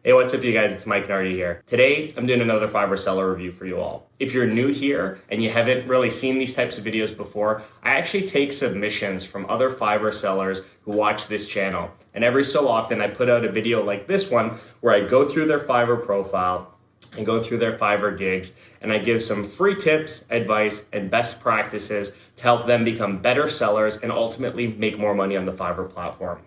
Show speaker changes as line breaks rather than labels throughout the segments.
Hey, what's up you guys? It's Mike Nardi here. Today, I'm doing another Fiverr seller review for you all. If you're new here and you haven't really seen these types of videos before, I actually take submissions from other Fiverr sellers who watch this channel. And every so often, I put out a video like this one where I go through their Fiverr profile and go through their Fiverr gigs, and I give some free tips, advice, and best practices to help them become better sellers and ultimately make more money on the Fiverr platform.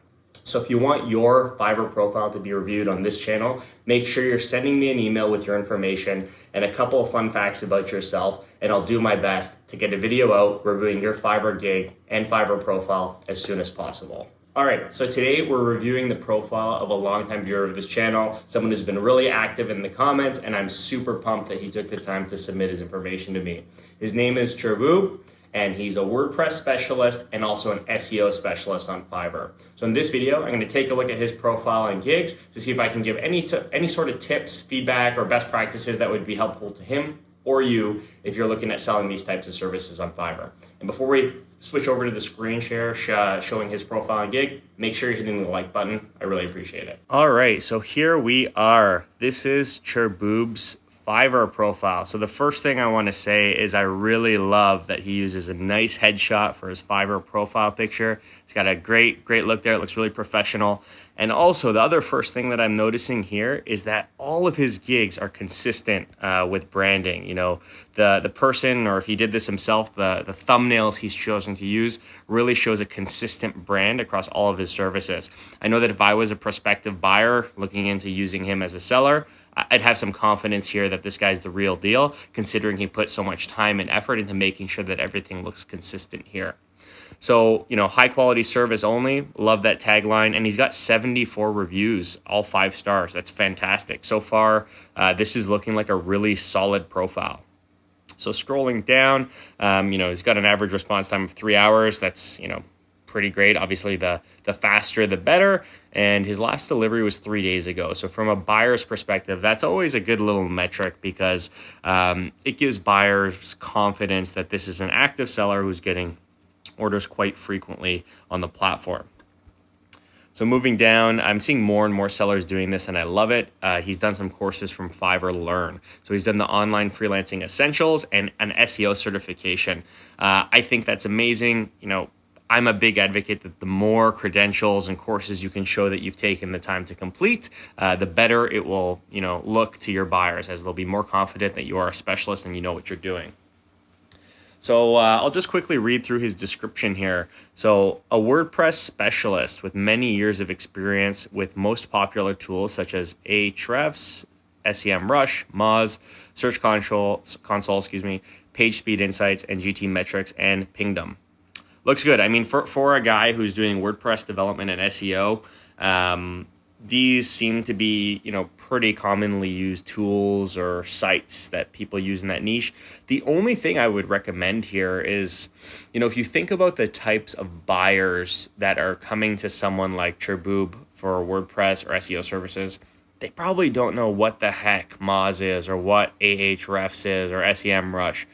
So if you want your Fiverr profile to be reviewed on this channel, make sure you're sending me an email with your information and a couple of fun facts about yourself, and I'll do my best to get a video out reviewing your Fiverr gig and Fiverr profile as soon as possible. All right, so today we're reviewing the profile of a longtime viewer of this channel, someone who's been really active in the comments, and I'm super pumped that he took the time to submit his information to me. His name is Cherboub, and he's a WordPress specialist and also an SEO specialist on Fiverr. So in this video, I'm gonna take a look at his profile and gigs to see if I can give any sort of tips, feedback, or best practices that would be helpful to him or you if you're looking at selling these types of services on Fiverr. And before we switch over to the screen share showing his profile and gig, make sure you're hitting the like button. I really appreciate it. All right, so here we are. This is Cherboub's Fiverr profile. So the first thing I want to say is I really love that he uses a nice headshot for his Fiverr profile picture. It's got a great look there. It looks really professional. And also the other first thing that I'm noticing here is that all of his gigs are consistent with branding. You know, the person, or if he did this himself, the thumbnails he's chosen to use really shows a consistent brand across all of his services. I know that if I was a prospective buyer looking into using him as a seller, I'd have some confidence here that this guy's the real deal, considering he put so much time and effort into making sure that everything looks consistent here. So, you know, high quality service only, love that tagline. And he's got 74 reviews, all 5 stars. That's fantastic. So far, this is looking like a really solid profile. So scrolling down, you know, he's got an average response time of 3 hours. That's, you know, pretty great. Obviously, the faster, the better. And his last delivery was 3 days ago. So from a buyer's perspective, that's always a good little metric because it gives buyers confidence that this is an active seller who's getting orders quite frequently on the platform. So moving down, I'm seeing more and more sellers doing this, and I love it. He's done some courses from Fiverr Learn. So he's done the online freelancing essentials and an SEO certification. I think that's amazing. You know, I'm a big advocate that the more credentials and courses you can show that you've taken the time to complete, the better it will, you know, look to your buyers, as they'll be more confident that you are a specialist and you know what you're doing. So I'll just quickly read through his description here. So a WordPress specialist with many years of experience with most popular tools such as Ahrefs, SEMrush, Moz, Search Console, Page Speed Insights, and GT Metrics, and Pingdom. Looks good. I mean, for a guy who's doing WordPress development and SEO, these seem to be, you know, pretty commonly used tools or sites that people use in that niche. The only thing I would recommend here is, you know, if you think about the types of buyers that are coming to someone like Cherboub for WordPress or SEO services, they probably don't know what the heck Moz is or what Ahrefs is or SEMrush.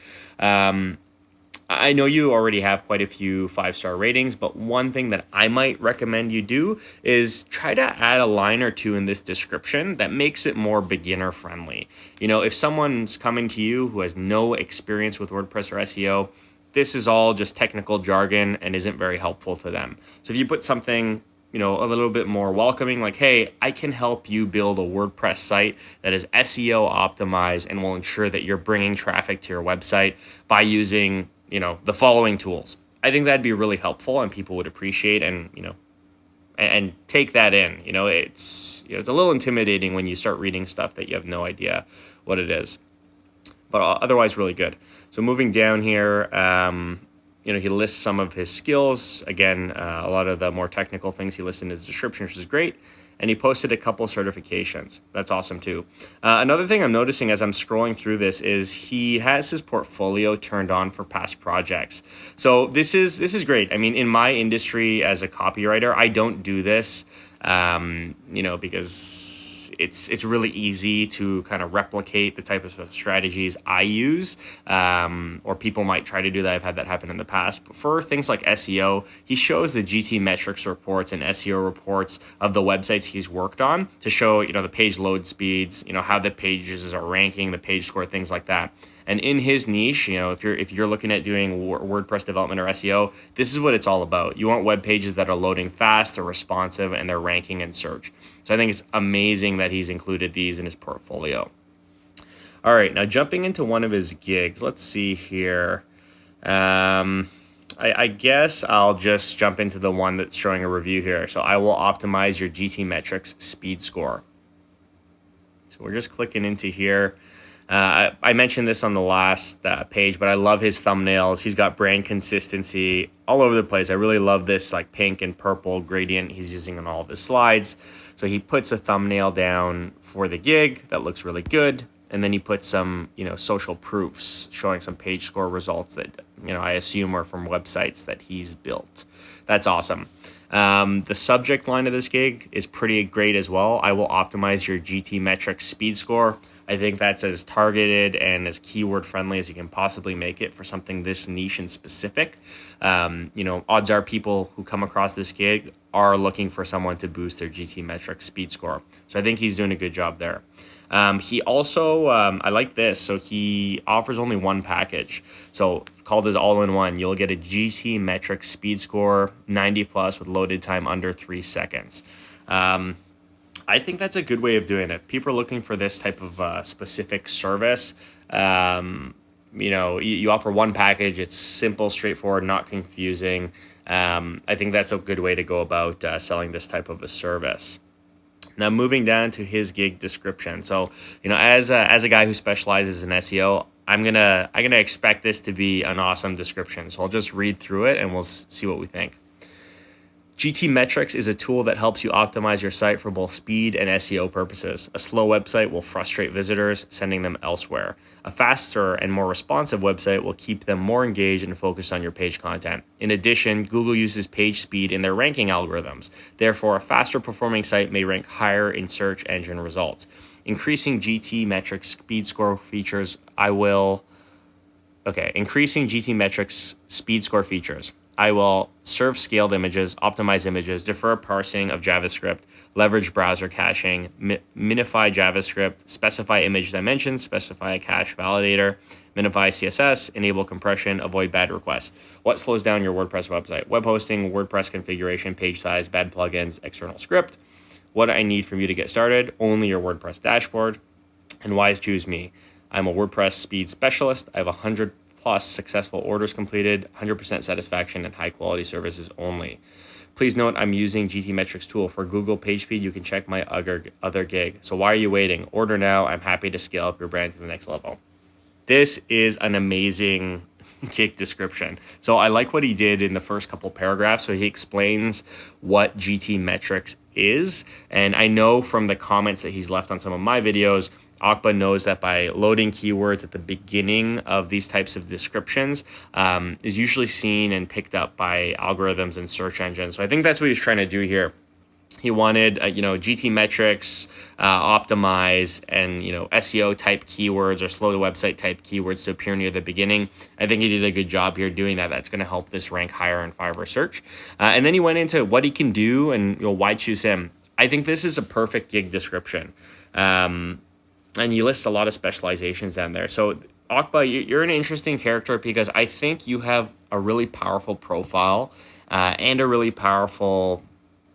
I know you already have quite a few 5-star ratings, but one thing that I might recommend you do is try to add a line or two in this description that makes it more beginner friendly. You know, if someone's coming to you who has no experience with WordPress or SEO, this is all just technical jargon and isn't very helpful to them. So if you put something, you know, a little bit more welcoming, like, hey, I can help you build a WordPress site that is SEO optimized and will ensure that you're bringing traffic to your website by using, you know, the following tools. I think that'd be really helpful and people would appreciate and, you know, and take that in. You know, it's a little intimidating when you start reading stuff that you have no idea what it is, but otherwise really good. So moving down here, you know, he lists some of his skills. Again, a lot of the more technical things he lists in his description, which is great. And he posted a couple certifications. That's awesome too. Another thing I'm noticing as I'm scrolling through this is he has his portfolio turned on for past projects. So this is great. I mean, in my industry as a copywriter, I don't do this, you know, because it's really easy to kind of replicate the type of strategies I use, or people might try to do that. I've had that happen in the past. But for things like SEO, he shows the GT metrics reports and SEO reports of the websites he's worked on to show, the page load speeds, how the pages are ranking, the page score, things like that. And in his niche, if you're looking at doing WordPress development or SEO, this is what it's all about. You want web pages that are loading fast, they're responsive, and they're ranking in search. So I think it's amazing that he's included these in his portfolio. All right, now jumping into one of his gigs, let's see here. I guess I'll just jump into the one that's showing a review here. So I will optimize your GT metrics speed score. So we're just clicking into here. I mentioned this on the last page, but I love his thumbnails. He's got brand consistency all over the place. I really love this like pink and purple gradient he's using on all of his slides. So he puts a thumbnail down for the gig that looks really good. And then he puts some, social proofs showing some page score results that, I assume are from websites that he's built. That's awesome. The subject line of this gig is pretty great as well. I will optimize your GT metrics speed score. I think that's as targeted and as keyword friendly as you can possibly make it for something this niche and specific. Odds are people who come across this gig are looking for someone to boost their GT metrics speed score. So I think he's doing a good job there. He also, I like this. So he offers only one package. So called his all-in-one, you'll get a GT metrics speed score 90 plus with loaded time under 3 seconds. I think that's a good way of doing it. People are looking for this type of specific service. You offer one package. It's simple, straightforward, not confusing. I think that's a good way to go about selling this type of a service. Now, moving down to his gig description. So, as a guy who specializes in SEO, I'm gonna expect this to be an awesome description. So I'll just read through it and we'll see what we think. GT Metrics is a tool that helps you optimize your site for both speed and SEO purposes. A slow website will frustrate visitors, sending them elsewhere. A faster and more responsive website will keep them more engaged and focused on your page content. In addition, Google uses page speed in their ranking algorithms. Therefore, a faster performing site may rank higher in search engine results. Increasing GT Metrics speed score features. Increasing GT Metrics speed score features. I will serve scaled images, optimize images, defer parsing of JavaScript, leverage browser caching, minify JavaScript, specify image dimensions, specify a cache validator, minify CSS, enable compression, avoid bad requests. What slows down your WordPress website? Web hosting, WordPress configuration, page size, bad plugins, external script. What I need from you to get started? Only your WordPress dashboard. And why choose me? I'm a WordPress speed specialist. I have 100 plus successful orders completed, 100% satisfaction, and high quality services only. Please note I'm using GT Metrics tool for Google page speed. You can check my other gig. So why are you waiting? Order now. I'm happy to scale up your brand to the next level. This is an amazing gig description. So I like what he did in the first couple paragraphs. So he explains what GT Metrics is. And I know from the comments that he's left on some of my videos, Akba knows that by loading keywords at the beginning of these types of descriptions is usually seen and picked up by algorithms and search engines. So I think that's what he's trying to do here. He wanted, GT metrics, optimize, and, SEO type keywords or slow the website type keywords to appear near the beginning. I think he did a good job here doing that. That's going to help this rank higher in Fiverr search. And then he went into what he can do and why choose him. I think this is a perfect gig description. And he lists a lot of specializations down there. So Akba, you're an interesting character because I think you have a really powerful profile and a really powerful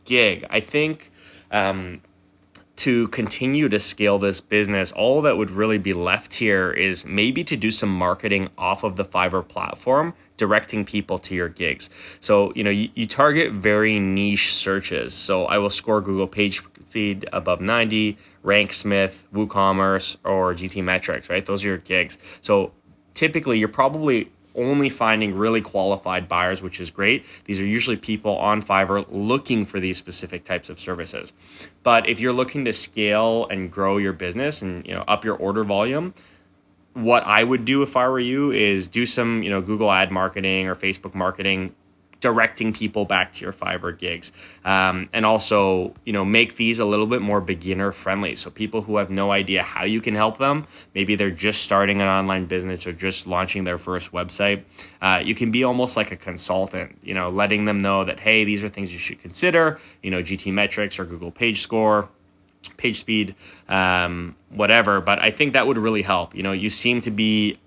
gig. I think to continue to scale this business, all that would really be left here is maybe to do some marketing off of the Fiverr platform, directing people to your gigs. So, you target very niche searches. So I will score Google page speed above 90, Ranksmith, WooCommerce, or GT Metrics, right? Those are your gigs. So typically you're probably only finding really qualified buyers, which is great. These are usually people on Fiverr looking for these specific types of services. But if you're looking to scale and grow your business and up your order volume, what I would do if I were you is do some Google ad marketing or Facebook marketing, directing people back to your Fiverr gigs. And also, make these a little bit more beginner friendly. So people who have no idea how you can help them, maybe they're just starting an online business or just launching their first website. You can be almost like a consultant, letting them know that, hey, these are things you should consider, GT metrics or Google page score, page speed, whatever. But I think that would really help. You seem to be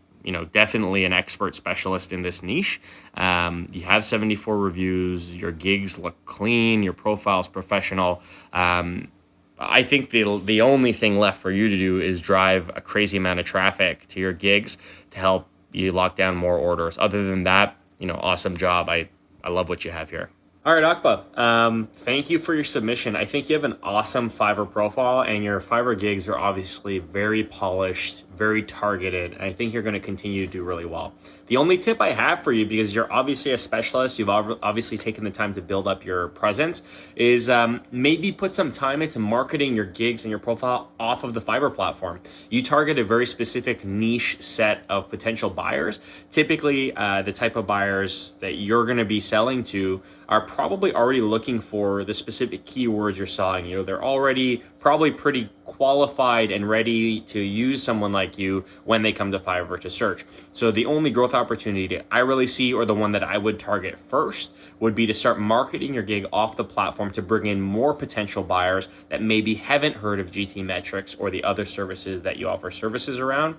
definitely an expert specialist in this niche. You have 74 reviews, your gigs look clean, your profile's professional. I think the only thing left for you to do is drive a crazy amount of traffic to your gigs to help you lock down more orders. Other than that, awesome job. I love what you have here. All right, Akba, thank you for your submission. I think you have an awesome Fiverr profile, and your Fiverr gigs are obviously very polished, very targeted, and I think you're going to continue to do really well. The only tip I have for you, because you're obviously a specialist, you've obviously taken the time to build up your presence, is maybe put some time into marketing your gigs and your profile off of the Fiverr platform. You target a very specific niche set of potential buyers. Typically, the type of buyers that you're going to be selling to are probably already looking for the specific keywords you're selling. They're already probably pretty qualified and ready to use someone like you when they come to Fiverr to search. So the only growth opportunity I really see, or the one that I would target first, would be to start marketing your gig off the platform to bring in more potential buyers that maybe haven't heard of GT Metrics or the other services that you offer services around,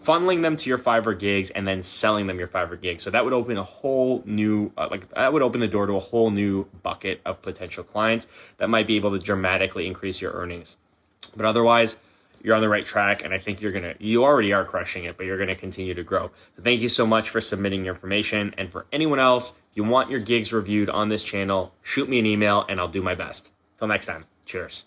funneling them to your Fiverr gigs and then selling them your Fiverr gigs. So that would open a whole new, that would open the door to a whole new bucket of potential clients that might be able to dramatically increase your earnings. But otherwise, you're on the right track, and I think you already are crushing it, but you're going to continue to grow. So thank you so much for submitting your information. And for anyone else, if you want your gigs reviewed on this channel, shoot me an email and I'll do my best. Till next time, cheers.